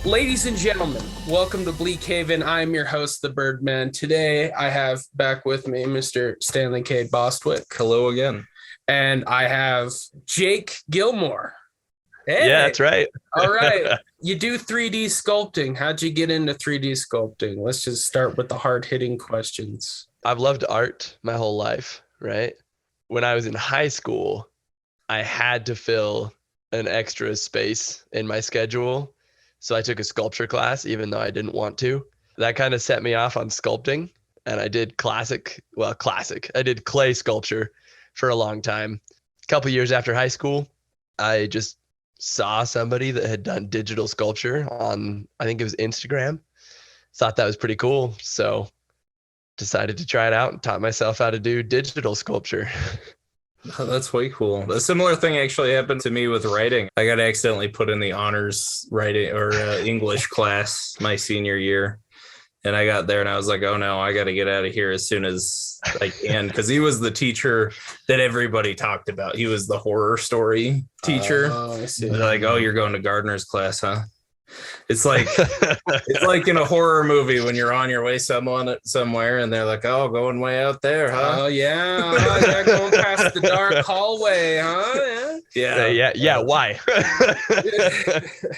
Ladies and gentlemen, welcome to Bleakheaven. I'm your host, the Birdman. Today, I have back with me Mr. Stanley K. Bostwick. Hello again. And I have Jake Gilmore. Hey. Yeah, that's right. All right. You do 3D sculpting. How'd you get into 3D sculpting? Let's just start with the hard-hitting questions. I've loved art my whole life, right? When I was in high school, I had to fill an extra space in my schedule. So I took a sculpture class, even though I didn't want to. That kind of set me off on sculpting. And I did I did clay sculpture for a long time. A couple years after high school, I just saw somebody that had done digital sculpture on, I think it was Instagram. Thought that was pretty cool. So decided to try it out and taught myself how to do digital sculpture. Oh, that's way cool. A similar thing actually happened to me with writing. I got accidentally put in the honors writing or English class my senior year. And I got there and I was like, oh no, I got to get out of here as soon as I can. Because he was the teacher that everybody talked about. He was the horror story teacher. Oh, I see. They're like, oh, you're going to Gardner's class, huh? It's like in a horror movie when you're on your way somewhere and they're like, oh, going way out there, huh? Oh, yeah. Going past the dark hallway, huh? Yeah. Why?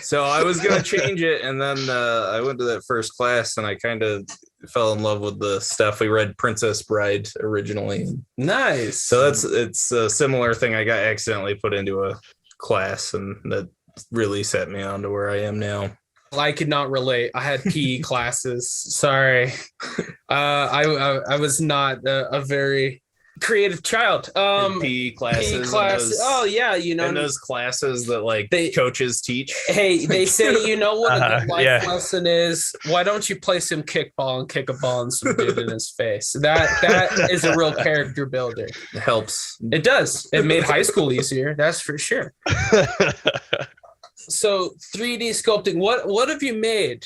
So I was going to change it. And then I went to that first class and I kind of fell in love with the stuff. We read Princess Bride originally. Nice. So it's a similar thing. I got accidentally put into a class and that really set me on to where I am now. I could not relate. I had PE classes. Sorry. I was not a very creative child. PE classes. Oh yeah, and those classes that coaches teach. Hey, they say, you know what a good life lesson is? Why don't you play some kickball and kick a ball and some dude in his face? That is a real character builder. It helps. It does. It made high school easier. That's for sure. So 3D sculpting, what have you made?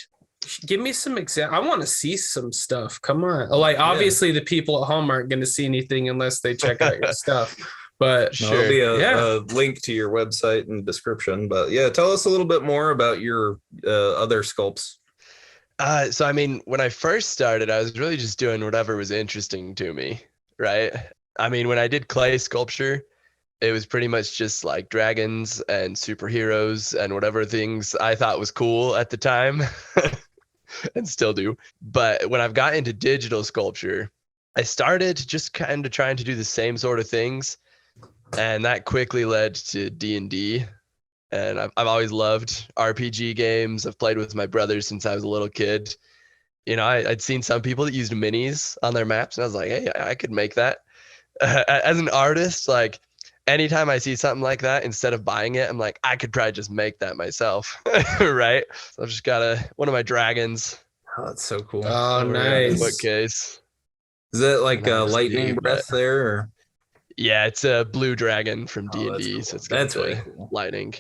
Give me some example. I want to see some stuff. Come on. Obviously the people at home aren't going to see anything unless they check out your stuff. But sure. There'll be a link to your website in the description. But yeah, tell us a little bit more about your other sculpts. So, I mean, when I first started, I was really just doing whatever was interesting to me, right? I mean, when I did clay sculpture, it was pretty much just like dragons and superheroes and whatever things I thought was cool at the time and still do. But when I've got into digital sculpture, I started just kind of trying to do the same sort of things. And that quickly led to D&D. And I've always loved RPG games. I've played with my brothers since I was a little kid. You know, I'd seen some people that used minis on their maps. And I was like, hey, I could make that. As an artist, anytime I see something like that, instead of buying it, I'm like, I could probably just make that myself. Right? So I've just got one of my dragons. Oh, that's so cool. Oh, nice. Bookcase. Is that like a lightning breath there? Or? Yeah, it's a blue dragon from D&D. Cool. So it's got lightning.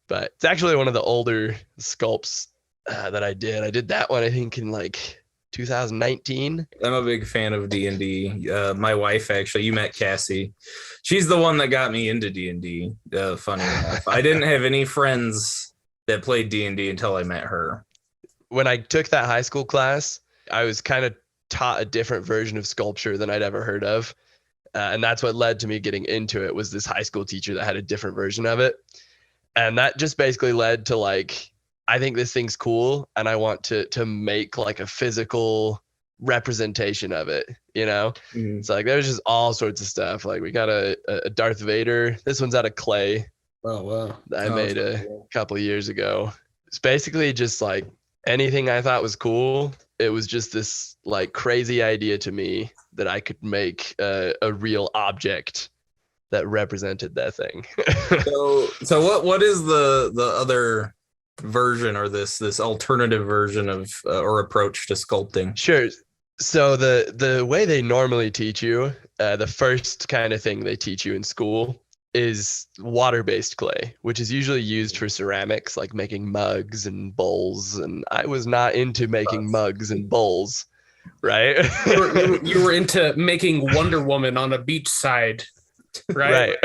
But it's actually one of the older sculpts that I did. I did that one, I think, in 2019. I'm a big fan of D&D. My wife, actually, you met Cassie. She's the one that got me into D&D. Funny enough, I didn't have any friends that played D&D until I met her. When I took that high school class, I was kind of taught a different version of sculpture than I'd ever heard of. And that's what led to me getting into it, was this high school teacher that had a different version of it. And that just basically led to I think this thing's cool and I want to make a physical representation of it, you know? Mm-hmm. It's there's just all sorts of stuff. We got a Darth Vader. This one's out of clay. Oh, wow. That I made a couple of years ago. It's basically just anything I thought was cool. It was just this crazy idea to me that I could make a real object that represented that thing. So what is the other version or this alternative version of or approach to sculpting? Sure. So the way they normally teach you, the first kind of thing they teach you in school is water-based clay, which is usually used for ceramics, like making mugs and bowls. And I was not into making mugs and bowls, right? You were into making Wonder Woman on a beachside. Right.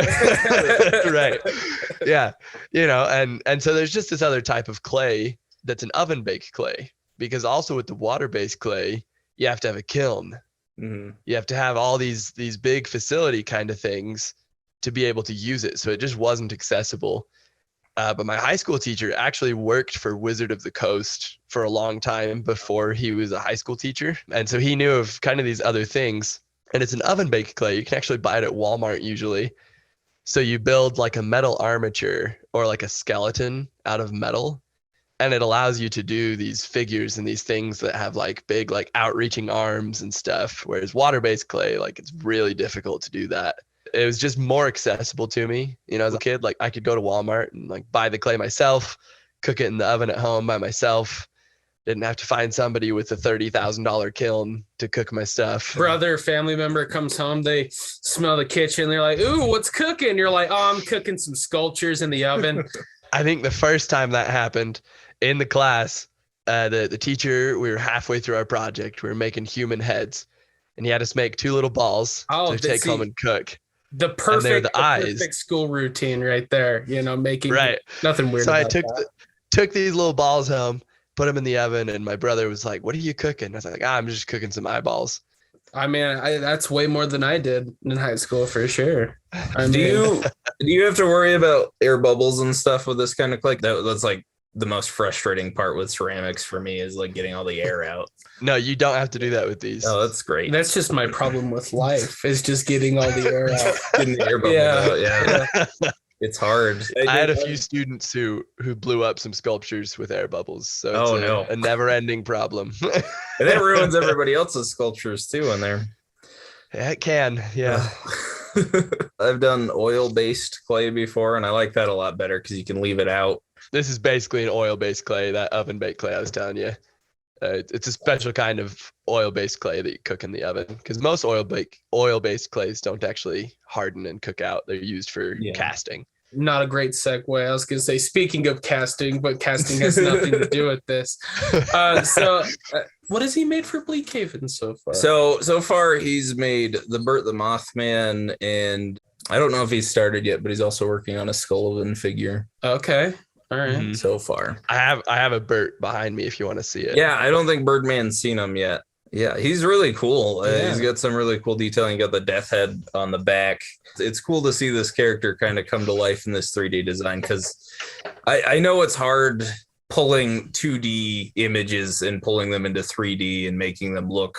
Right. Yeah. And so there's just this other type of clay that's an oven baked clay, because also with the water based clay, you have to have a kiln. Mm-hmm. You have to have all these big facility kind of things to be able to use it. So it just wasn't accessible. But my high school teacher actually worked for Wizard of the Coast for a long time before he was a high school teacher. And so he knew of kind of these other things. And it's an oven baked clay. You can actually buy it at Walmart usually. So you build like a metal armature or like a skeleton out of metal. And it allows you to do these figures and these things that have like big, like outreaching arms and stuff. Whereas water-based clay, like it's really difficult to do that. It was just more accessible to me. You know, as a kid, like I could go to Walmart and like buy the clay myself, cook it in the oven at home by myself. Didn't have to find somebody with a $30,000 kiln to cook my stuff. Brother, family member comes home, they smell the kitchen, they're like, ooh, what's cooking? You're like, oh, I'm cooking some sculptures in the oven. I think the first time that happened in the class, the teacher, we were halfway through our project. We were making human heads, and he had us make 2 little balls to take home and cook. The perfect eyes. school routine right there, you know, making nothing weird. So I took these little balls home, put them in the oven, and my brother was like, what are you cooking? I was like, I'm just cooking some eyeballs. I mean, that's way more than I did in high school for sure. Do you have to worry about air bubbles and stuff with this kind of clay? That's like the most frustrating part with ceramics for me, is like getting all the air out. No, you don't have to do that with these. Oh, that's great. That's just my problem with life, is just getting all the air out. Getting the air bubbles out, yeah. It's hard. I had a few students who blew up some sculptures with air bubbles. So it's a never-ending problem. And that ruins everybody else's sculptures too in there. Yeah, it can, yeah. I've done oil-based clay before, and I like that a lot better because you can leave it out. This is basically an oil-based clay, that oven-baked clay I was telling you. It's a special kind of oil-based clay that you cook in the oven, because most oil-based clays don't actually harden and cook out. They're used for casting. Not a great segue. I was going to say, speaking of casting, but casting has nothing to do with this. What has he made for Bleakhaven so far? So far, he's made the Bert the Mothman, and I don't know if he's started yet, but he's also working on a Skulloven figure. Okay. All right. Mm-hmm. So far, I have a Bert behind me if you want to see it. Yeah, I don't think Birdman's seen him yet. Yeah, he's really cool. He's got some really cool detailing. You got the death head on the back. It's cool to see this character kind of come to life in this 3D design, because I know it's hard pulling 2D images and pulling them into 3D and making them look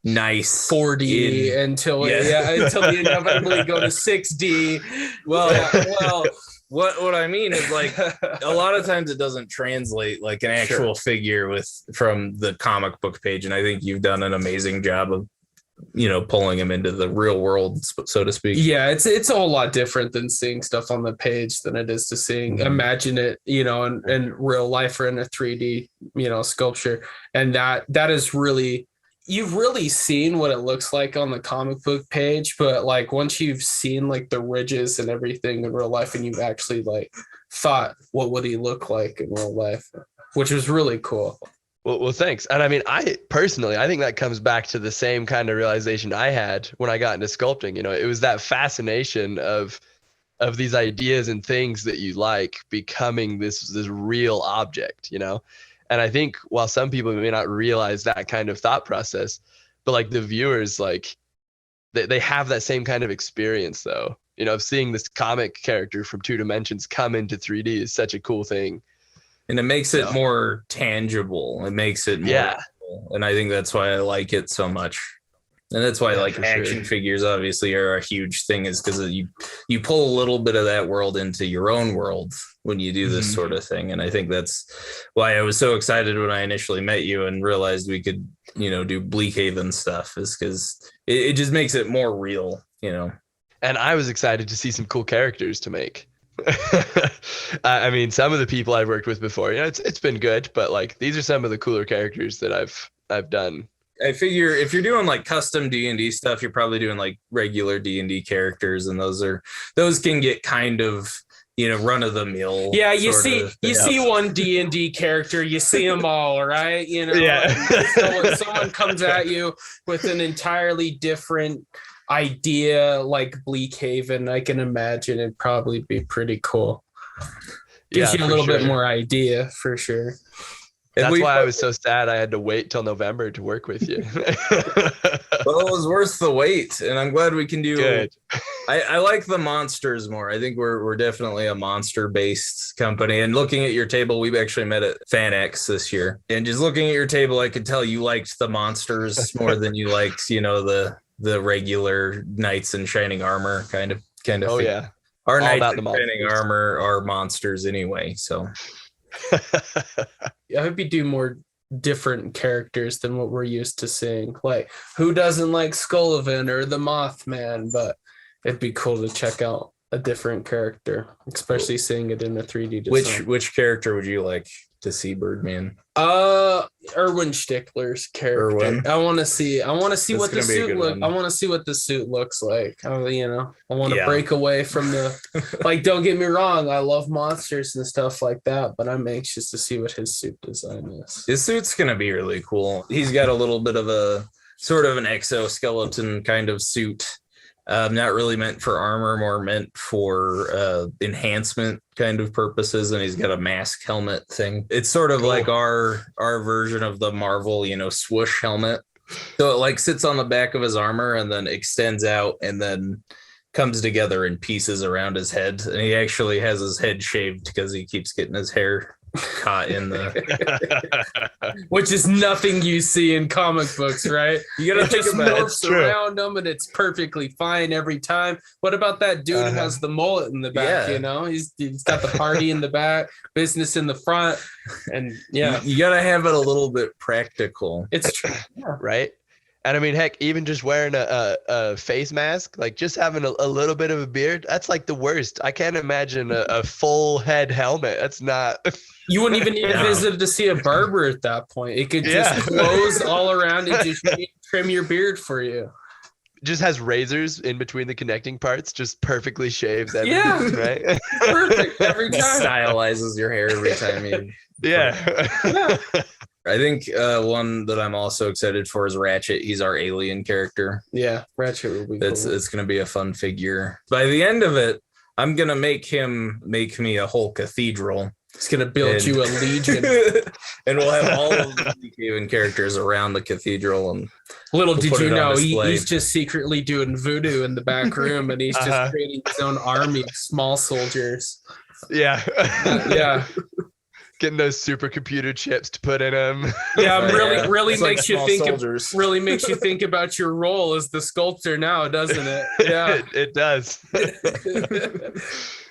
nice 4D until they inevitably go to 6D. Well, what I mean is, like, a lot of times it doesn't translate like an actual figure from the comic book page, and I think you've done an amazing job of, you know, pulling them into the real world, so to speak. Yeah, it's a whole lot different than seeing stuff on the page than it is to seeing imagine it, you know, in real life or in a 3D, you know, sculpture. And that is really, you've really seen what it looks like on the comic book page, but like once you've seen like the ridges and everything in real life, and you've actually like thought, what would he look like in real life, which was really cool. Well, thanks. And I mean, I think that comes back to the same kind of realization I had when I got into sculpting. You know, it was that fascination of these ideas and things that you like becoming this real object, you know? And I think while some people may not realize that kind of thought process, but like the viewers, like they have that same kind of experience though, you know, of seeing this comic character from 2 dimensions come into 3D is such a cool thing. And it makes it more tangible. It makes it more real. And I think that's why I like it so much. And that's why like action figures obviously are a huge thing, is because you pull a little bit of that world into your own world when you do this sort of thing. And I think that's why I was so excited when I initially met you and realized we could, you know, do Bleakhaven stuff, is because it just makes it more real, you know. And I was excited to see some cool characters to make. I mean, some of the people I've worked with before, you know, it's been good, but like these are some of the cooler characters that I've done. I figure if you're doing like custom D&D stuff, you're probably doing like regular D&D characters, and those can get kind of, you know, run of the mill. Yeah, you see one D&D character, you see them all, right? You know, someone comes at you with an entirely different idea like Bleakhaven. I can imagine it'd probably be pretty cool. Gives you a little bit more idea for sure. That's why I was so sad I had to wait till November to work with you. Well, it was worth the wait, and I'm glad we can do. Good. I like the monsters more. I think we're definitely a monster-based company. And looking at your table, we've actually met at FanX this year. And just looking at your table, I could tell you liked the monsters more than you liked, the regular knights in shining armor kind of. Oh, yeah. Our knights in shining armor are monsters anyway, so. I hope you do more different characters than what we're used to seeing. Like, who doesn't like Skulloven or the Mothman? But it'd be cool to check out a different character, especially seeing it in a 3D design. Which character would you like to see, Birdman? Erwin Stickler's character. Erwin. I want to see That's what the suit one. I want to see what the suit looks like. I want to break away from the like. Don't get me wrong, I love monsters and stuff like that, but I'm anxious to see what his suit design is. His suit's gonna be really cool. He's got a little bit of a sort of an exoskeleton kind of suit. Not really meant for armor, more meant for enhancement kind of purposes. And he's got a mask helmet thing. It's sort of like our version of the Marvel, swoosh helmet. So it like sits on the back of his armor and then extends out and then comes together in pieces around his head. And he actually has his head shaved because he keeps getting his hair caught in the which is nothing you see in comic books, right? You gotta just morphs around them and it's perfectly fine every time. What about that dude who has the mullet in the back? He's got the party in the back, business in the front, and you gotta have it a little bit practical. It's true, right? And I mean, heck, even just wearing a face mask, like just having a little bit of a beard, that's like the worst. I can't imagine a full head helmet. That's not. You wouldn't even need a visit to see a barber at that point. It could just close all around and just trim your beard for you. Just has razors in between the connecting parts, just perfectly shaves everything, right? Perfect every time. Stylizes your hair every time. Yeah. I think one that I'm also excited for is Ratchet. He's our alien character. Yeah, Ratchet will be cool. It's going to be a fun figure. By the end of it, I'm going to make me a whole cathedral. He's going to build you a legion. And we'll have all of the Bleakhaven characters around the cathedral. And little did you know, he's just secretly doing voodoo in the back room, and he's just creating his own army of small soldiers. Yeah. Yeah. Getting those supercomputer chips to put in them. Yeah, really it's makes like you think. really makes you think about your role as the sculptor now, doesn't it? Yeah, it does.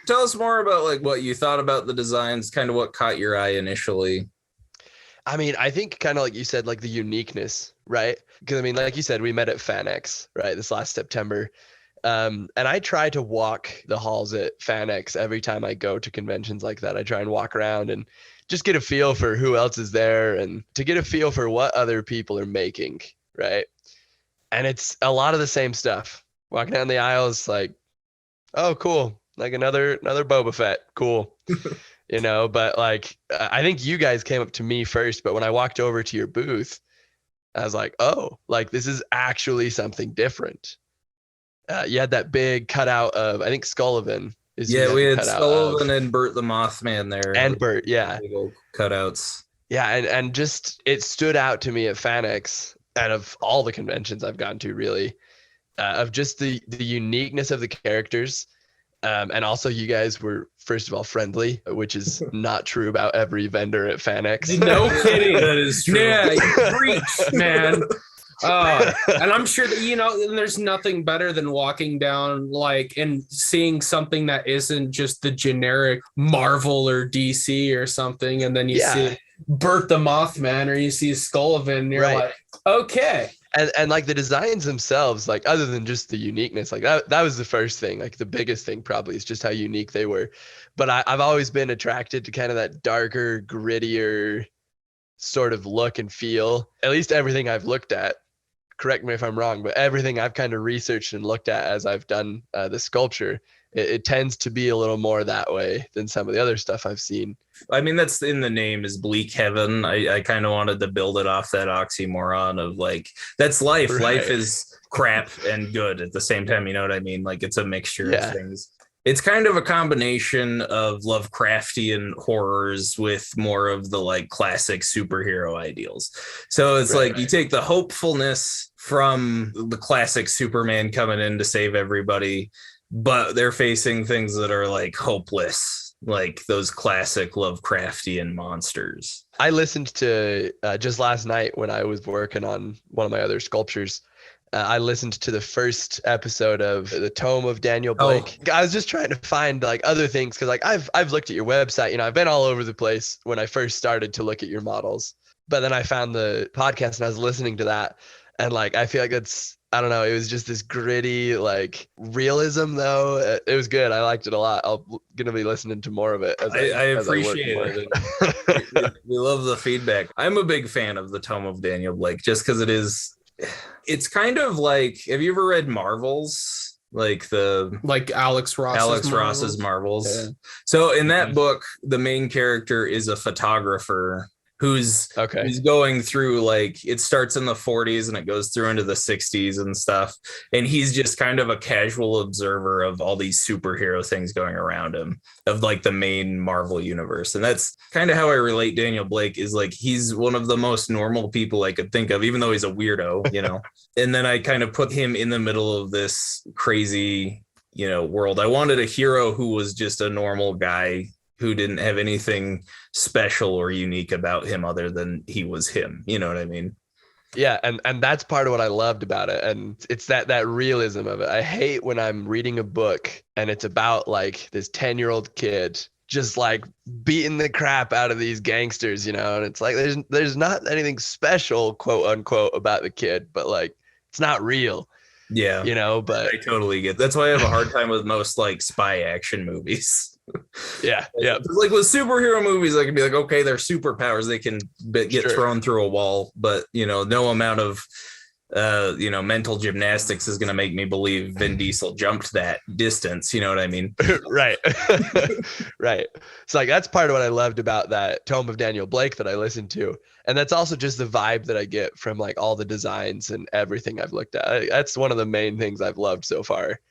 Tell us more about like what you thought about the designs, kind of what caught your eye initially. I mean, I think kind of like you said, like the uniqueness, right? Because I mean, like you said, we met at FanX, right, this last September. And I try to walk the halls at FanX every time I go to conventions like that. I try and walk around and just get a feel for who else is there and to get a feel for what other people are making, right? And it's a lot of the same stuff. Walking down the aisles, like, oh, cool. Like another Boba Fett. Cool. But like, I think you guys came up to me first, but when I walked over to your booth, I was like, oh, like this is actually something different. You had that big cutout of, I think Skulloven. Yeah, we had Skulloven and Bert the Mothman there. And Bert, yeah. Big old cutouts. Yeah, and just, it stood out to me at FanX, and of all the conventions I've gone to, really, of just the uniqueness of the characters. And also you guys were, first of all, friendly, which is not true about every vendor at FanX. No kidding. That is true. Yeah, you preach, man. And I'm sure that, there's nothing better than walking down and seeing something that isn't just the generic Marvel or DC or something. And then you see Bert the Mothman or you see Skulloven and you're like, okay. And like the designs themselves, like other than just the uniqueness, like that was the first thing, like the biggest thing probably is just how unique they were. But I've always been attracted to kind of that darker, grittier sort of look and feel, at least everything I've looked at. Correct me if I'm wrong, but everything I've kind of researched and looked at as I've done the sculpture, it tends to be a little more that way than some of the other stuff I've seen. I mean, that's in the name is Bleakheaven. I kind of wanted to build it off that oxymoron of like, that's life. Right. Life is crap and good at the same time. You know what I mean? Like it's a mixture of things. It's kind of a combination of Lovecraftian horrors with more of the like classic superhero ideals. So it's like you take the hopefulness from the classic Superman coming in to save everybody, but they're facing things that are like hopeless, like those classic Lovecraftian monsters. I listened to just last night when I was working on one of my other sculptures. I listened to the first episode of the Tome of Daniel Blake. I was just trying to find like other things because like I've looked at your website. You know, I've been all over the place when I first started to look at your models. But then I found the podcast and I was listening to that, and like I feel like I don't know. It was just this gritty like realism though. It was good. I liked it a lot. I'm gonna be listening to more of it. I appreciate it. We love the feedback. I'm a big fan of the Tome of Daniel Blake just because it's kind of like, have you ever read Marvels? Like Alex Ross's Marvels. Yeah. So in that book, the main character is a photographer who's going through, like, it starts in the 40s and it goes through into the 60s and stuff. And he's just kind of a casual observer of all these superhero things going around him, of like the main Marvel universe. And that's kind of how I relate Daniel Blake, is like, he's one of the most normal people I could think of, even though he's a weirdo, you know. And then I kind of put him in the middle of this crazy, you know, world. I wanted a hero who was just a normal guy who didn't have anything special or unique about him other than he was him. You know what I mean? Yeah. And that's part of what I loved about it. And it's that realism of it. I hate when I'm reading a book and it's about like this 10-year-old kid just like beating the crap out of these gangsters, you know? And it's like, there's not anything special, quote unquote, about the kid, but like, it's not real. Yeah. You know, but I totally get, that's why I have a hard time with most like spy action movies. Yeah. Like with superhero movies, I can be like, okay, they're superpowers, they can get thrown through a wall, but you know, no amount of mental gymnastics is going to make me believe Vin Diesel jumped that distance. You know what I mean? Right. Right. So like that's part of what I loved about that Tome of Daniel Blake that I listened to, and that's also just the vibe that I get from like all the designs and everything I've looked at. That's one of the main things I've loved so far,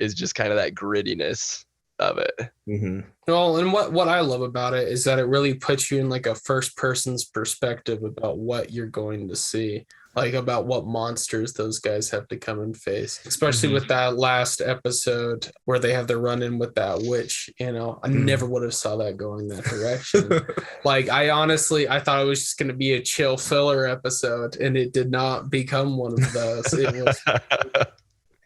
is just kind of that grittiness of it. Mm-hmm. Well, and what I love about it is that it really puts you in like a first person's perspective about what you're going to see, like about what monsters those guys have to come and face, especially with that last episode where they have their run in with that witch. You know, I never would have saw that going that direction. Like I thought it was just going to be a chill filler episode, and it did not become one of those.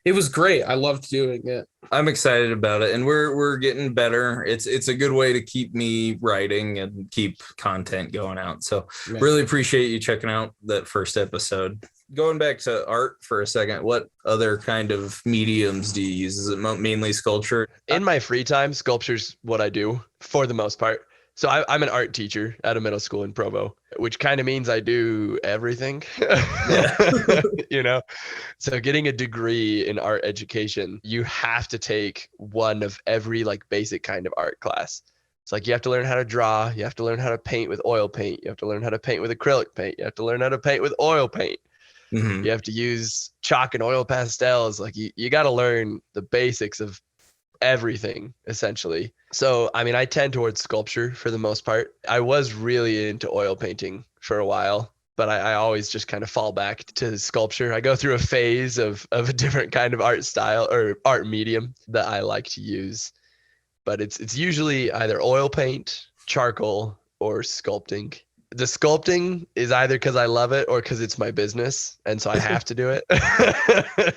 It was great. I loved doing it. I'm excited about it, and we're getting better. It's a good way to keep me writing and keep content going out. So really appreciate you checking out that first episode. Going back to art for a second, what other kind of mediums do you use? Is it mainly sculpture? In my free time, sculpture's what I do for the most part. So I'm an art teacher at a middle school in Provo, which kind of means I do everything, you know? So getting a degree in art education, you have to take one of every like basic kind of art class. It's like you have to learn how to draw. You have to learn how to paint with oil paint. You have to learn how to paint with acrylic paint. You have to learn how to paint with oil paint. You have to use chalk and oil pastels. Like you got to learn the basics of everything essentially. So I mean, I tend towards sculpture for the most part. I was really into oil painting for a while, but I always just kind of fall back to sculpture. I go through a phase of a different kind of art style or art medium that I like to use, but it's usually either oil paint, charcoal, or sculpting. The sculpting is either because I love it or because it's my business, and so I have to do it.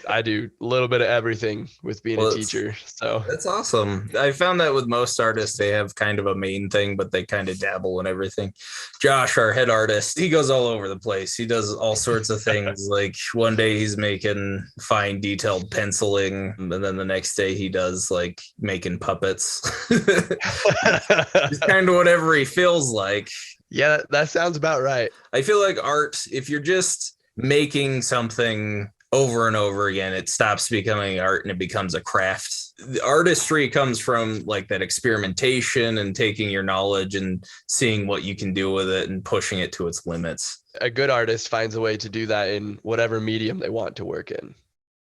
I do a little bit of everything with being a teacher. So that's awesome. I found that with most artists, they have kind of a main thing, but they kind of dabble in everything. Josh, our head artist, he goes all over the place. He does all sorts of things. Like one day he's making fine detailed penciling, and then the next day he does like making puppets. It's kind of whatever he feels like. Yeah, that sounds about right. I feel like art, if you're just making something over and over again, it stops becoming art and it becomes a craft. The artistry comes from like that experimentation and taking your knowledge and seeing what you can do with it and pushing it to its limits. A good artist finds a way to do that in whatever medium they want to work in.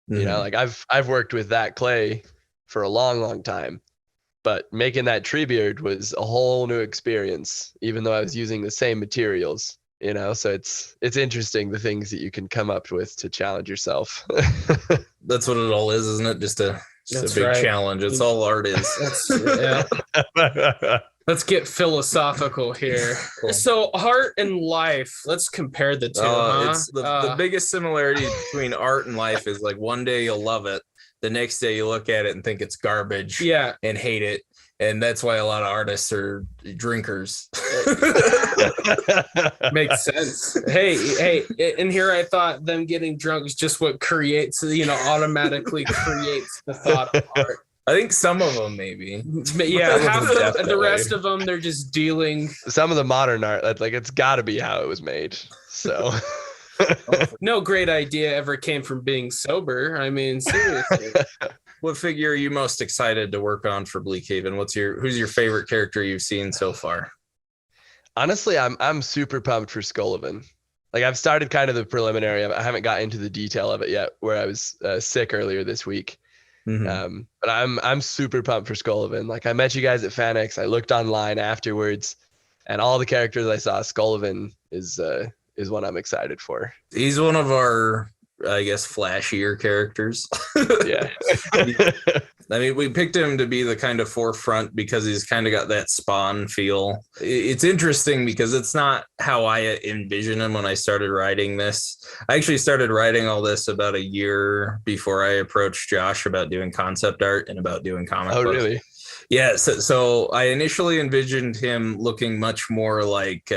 You know, like I've worked with that clay for a long, long time. But making that tree beard was a whole new experience, even though I was using the same materials, you know? So it's interesting, the things that you can come up with to challenge yourself. That's what it all is, isn't it? Just a big challenge. It's all art is. Let's get philosophical here. Cool. So art and life, let's compare the two. It's the biggest similarity between art and life is like one day you'll love it. The next day you look at it and think it's garbage and hate it. And that's why a lot of artists are drinkers. Makes sense. Hey, and here I thought them getting drunk is just what creates, automatically creates the thought of art. I think some of them maybe. Yeah, half of them, the rest of them, they're just dealing. Some of the modern art, like it's got to be how it was made. So no great idea ever came from being sober. I mean, seriously. What figure are you most excited to work on for Bleakhaven? Who's your favorite character you've seen so far? Honestly, I'm super pumped for Skulloven. Like I've started kind of the preliminary. I haven't got into the detail of it yet, where I was sick earlier this week. Mm-hmm. But I'm super pumped for Skulloven. Like I met you guys at FanX. I looked online afterwards, and all the characters I saw, Skulloven is one I'm excited for. He's one of our, I guess, flashier characters. Yeah. I mean, we picked him to be the kind of forefront because he's kind of got that Spawn feel. It's interesting because it's not how I envision him when I started writing this. I actually started writing all this about a year before I approached Josh about doing concept art and about doing comic books. Really? Yeah, so I initially envisioned him looking much more like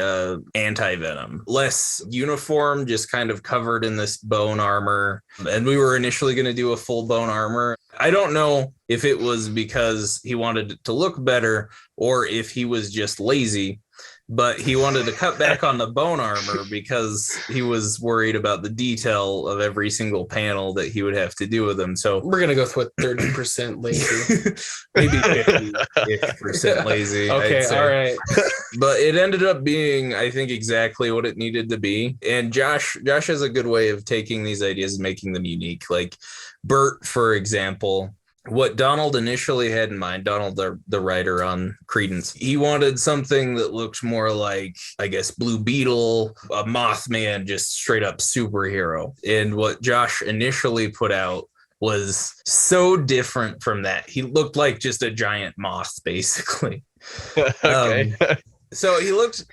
Anti-Venom, less uniform, just kind of covered in this bone armor. And we were initially going to do a full bone armor. I don't know if it was because he wanted it to look better or if he was just lazy, but he wanted to cut back on the bone armor because he was worried about the detail of every single panel that he would have to do with them. So we're going to go with 30% lazy. Maybe 50% lazy. Okay, all right. But it ended up being, I think, exactly what it needed to be. And Josh has a good way of taking these ideas and making them unique. Like Bert, for example, what Donald initially had in mind, Donald, the writer on Credence, he wanted something that looked more like, I guess, Blue Beetle, a Mothman, just straight up superhero. And what Josh initially put out was so different from that. He looked like just a giant moth, basically. Okay. So he looked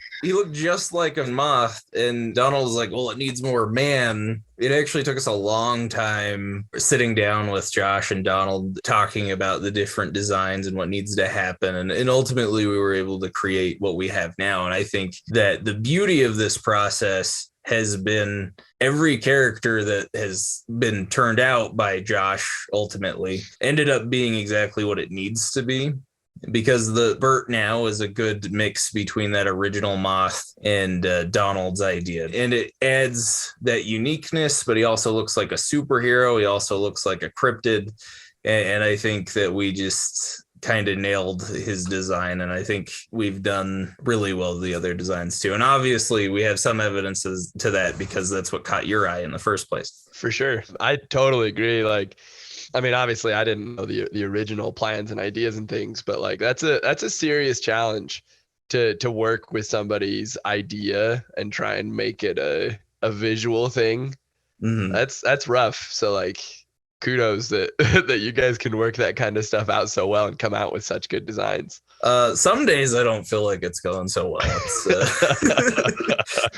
just like a moth, and Donald was like, well, it needs more man. It actually took us a long time sitting down with Josh and Donald talking about the different designs and what needs to happen. And ultimately we were able to create what we have now. And I think that the beauty of this process has been every character that has been turned out by Josh ultimately ended up being exactly what it needs to be. Because the Bert now is a good mix between that original moth and Donald's idea. And it adds that uniqueness, but he also looks like a superhero. He also looks like a cryptid. And I think that we just kind of nailed his design. And I think we've done really well with the other designs too. And obviously we have some evidences to that because that's what caught your eye in the first place. For sure. I totally agree. Like, I mean, obviously I didn't know the original plans and ideas and things, but like that's a serious challenge to work with somebody's idea and try and make it a visual thing. Mm-hmm. That's rough. So like kudos that you guys can work that kind of stuff out so well and come out with such good designs. Some days I don't feel like it's going so well.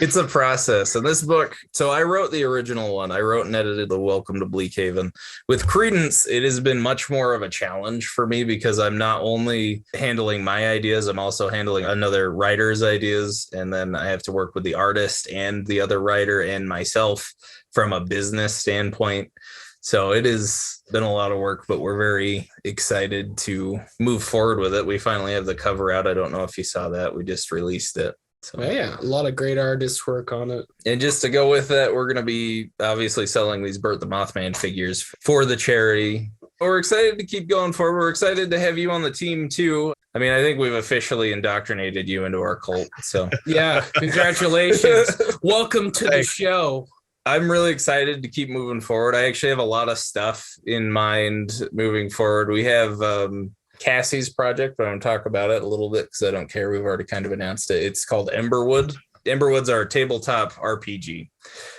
It's a process. And this book, so I wrote the original one. I wrote and edited the Welcome to Bleakhaven. With Credence, it has been much more of a challenge for me because I'm not only handling my ideas, I'm also handling another writer's ideas. And then I have to work with the artist and the other writer and myself from a business standpoint. So it has been a lot of work, but we're very excited to move forward with it. We finally have the cover out. I don't know if you saw that. We just released it. So yeah, a lot of great artists work on it. And just to go with that, we're going to be obviously selling these Bert the Mothman figures for the charity. We're excited to keep going forward. We're excited to have you on the team too. I mean, I think we've officially indoctrinated you into our cult. So yeah, congratulations. Welcome to the show. I'm really excited to keep moving forward. I actually have a lot of stuff in mind moving forward. We have Cassie's project, but I'm going to talk about it a little bit because I don't care. We've already kind of announced it. It's called Amberwood. Amberwood's our tabletop RPG.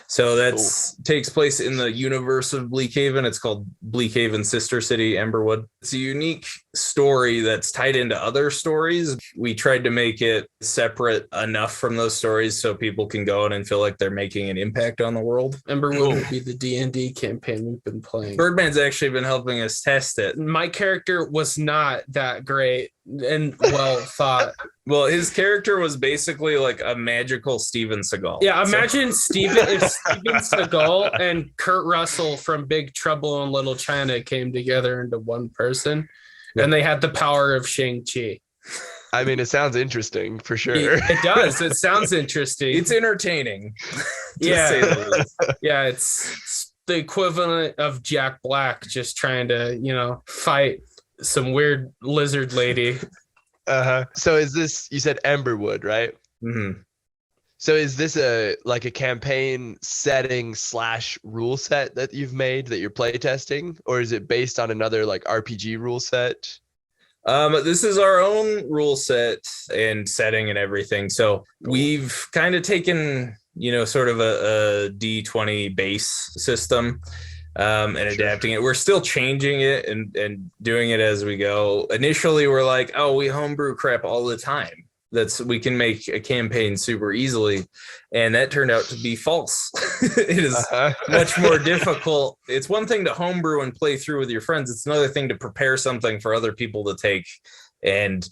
So that takes place in the universe of Bleakhaven. It's called Bleakhaven Sister City, Amberwood. It's a unique story that's tied into other stories. We tried to make it separate enough from those stories so people can go in and feel like they're making an impact on the world. Amberwood would be the D&D campaign we've been playing. Birdman's actually been helping us test it. My character was not that great and well thought. Well, his character was basically like a magical Steven Seagal. Yeah, imagine Steven Seagal and Kurt Russell from Big Trouble in Little China came together into one person, and they had the power of Shang-Chi. I mean, it sounds interesting for sure. It does. It sounds interesting. It's entertaining. Yeah. Yeah, it's the equivalent of Jack Black just trying to, fight some weird lizard lady. So is this, you said Amberwood, right? Mm-hmm. So is this a campaign setting / rule set that you've made that you're playtesting, or is it based on another RPG rule set? This is our own rule set and setting and everything. So we've kind of taken, sort of a D20 base system and adapting it. We're still changing it and doing it as we go. Initially, we're like, we homebrew crap all the time. We can make a campaign super easily, and that turned out to be false. It is much more difficult. It's one thing to homebrew and play through with your friends. It's another thing to prepare something for other people to take and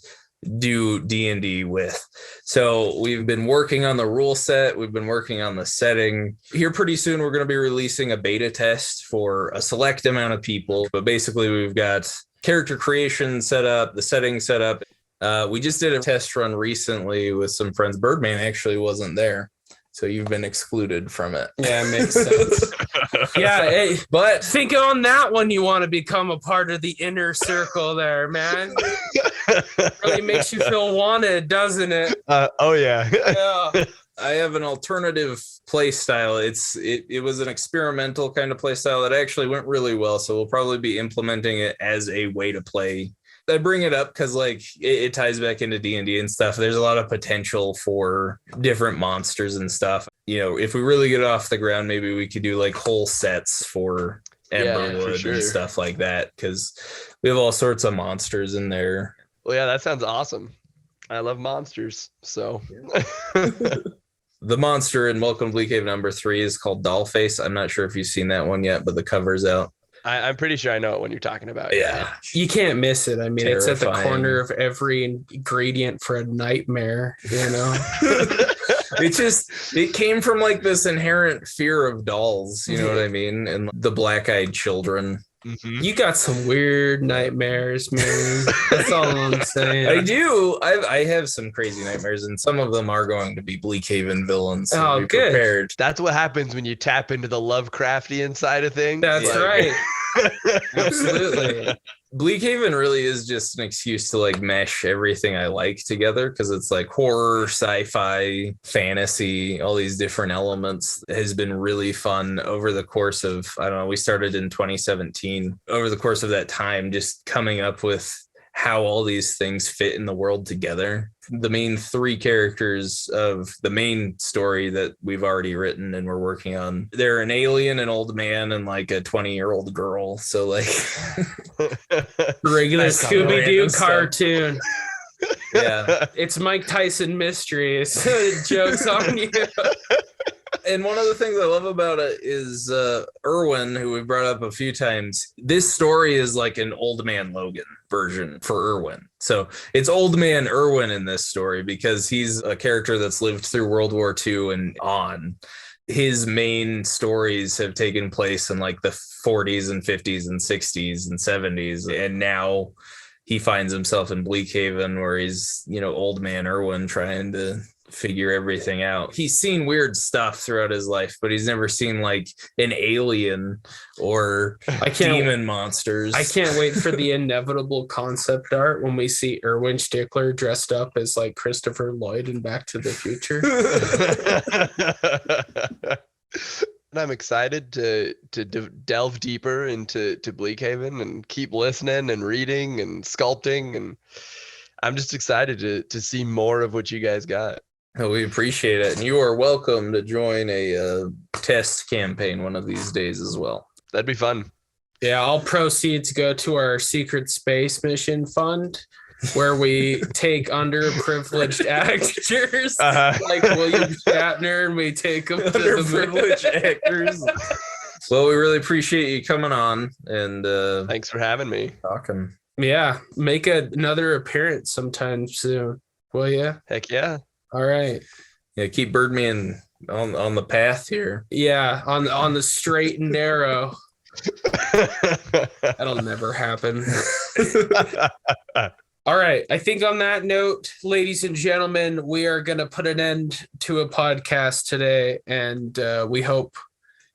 do D&D with. So we've been working on the rule set. We've been working on the setting. Here pretty soon, we're going to be releasing a beta test for a select amount of people. But basically, we've got character creation set up, the setting set up. We just did a test run recently with some friends. Birdman actually wasn't there, so you've been excluded from it. Yeah, it makes sense. Yeah, hey, but think on that one, you want to become a part of the inner circle there, man. Really makes you feel wanted, doesn't it? Oh yeah. Yeah. I have an alternative play style. It was an experimental kind of play style that actually went really well, so we'll probably be implementing it as a way to play. I bring it up because it ties back into D&D and stuff. There's a lot of potential for different monsters and stuff. If we really get off the ground, maybe we could do whole sets for Amberwood and stuff like that, because we have all sorts of monsters in there. Well, yeah, that sounds awesome. I love monsters. So the monster in Welcome to Bleakhaven number 3 is called Dollface. I'm not sure if you've seen that one yet, but the cover's out. I'm pretty sure I know what one you're talking about. Yeah. You can't miss it. I mean, Terrifying. It's at the corner of every ingredient for a nightmare, It came from this inherent fear of dolls, you know what I mean? And the black-eyed children. Mm-hmm. You got some weird nightmares, man. That's all I'm saying. I do. I have some crazy nightmares, and some of them are going to be Bleakhaven villains. So be good. Prepared. That's what happens when you tap into the Lovecraftian side of things. That's right. Absolutely. Bleakhaven really is just an excuse to mesh everything I like together, because it's horror, sci-fi, fantasy, all these different elements. It has been really fun over the course of, we started in 2017. Over the course of that time, just coming up with how all these things fit in the world together. The main 3 characters of the main story that we've already written and we're working on, they're an alien, an old man, and a 20-year-old girl. So regular Scooby-Doo cartoon. Yeah. It's Mike Tyson Mysteries. Joke's on you. And one of the things I love about it is Irwin, who we've brought up a few times. This story is an old man Logan version for Irwin. So it's old man Irwin in this story because he's a character that's lived through World War II and on. His main stories have taken place in the 40s and 50s and 60s and 70s. And now he finds himself in Bleakhaven where he's, old man Irwin trying to figure everything out. He's seen weird stuff throughout his life, but he's never seen an alien or demon monsters. I can't wait for the inevitable concept art when we see Erwin Stickler dressed up as Christopher Lloyd in Back to the Future. I'm excited to delve deeper into Bleakhaven and keep listening and reading and sculpting, and I'm just excited to see more of what you guys got. Oh, we appreciate it, and you are welcome to join a test campaign one of these days as well. That'd be fun. Yeah, all proceeds go to our secret space mission fund, where we take underprivileged actors like William Shatner, and we take them to the Underprivileged actors. Well, we really appreciate you coming on, and thanks for having me. Talking. Yeah, make another appearance sometime soon, will you? Heck yeah. All right. Yeah, keep Birdman on the path here. Yeah, on the straight and narrow. That'll never happen. All right. I think on that note, ladies and gentlemen, we are going to put an end to a podcast today. And we hope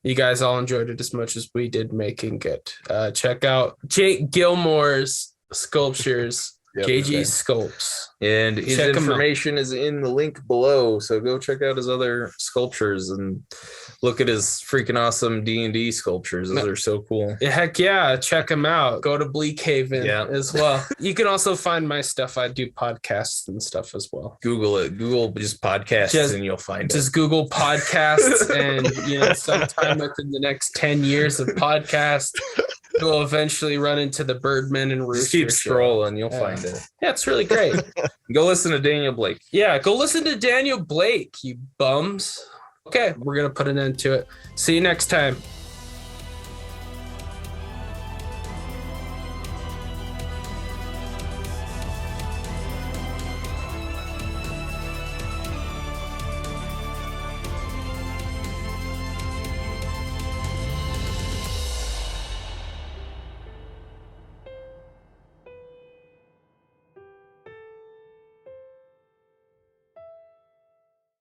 you guys all enjoyed it as much as we did making it. Check out Jake Gilmore's sculptures, JG Sculpts. And his information is in the link below. So go check out his other sculptures and look at his freaking awesome D&D sculptures. Those are so cool. Heck yeah. Check them out. Go to Bleakhaven as well. You can also find my stuff. I do podcasts and stuff as well. Google it. Google just podcasts and you'll find it. Just Google podcasts and, sometime within the next 10 years of podcasts, you'll eventually run into the Birdman and Rooster. Just keep scrolling. You'll find it. Yeah, it's really great. Go listen to Daniel Blake. Yeah, go listen to Daniel Blake, you bums. Okay, we're going to put an end to it. See you next time.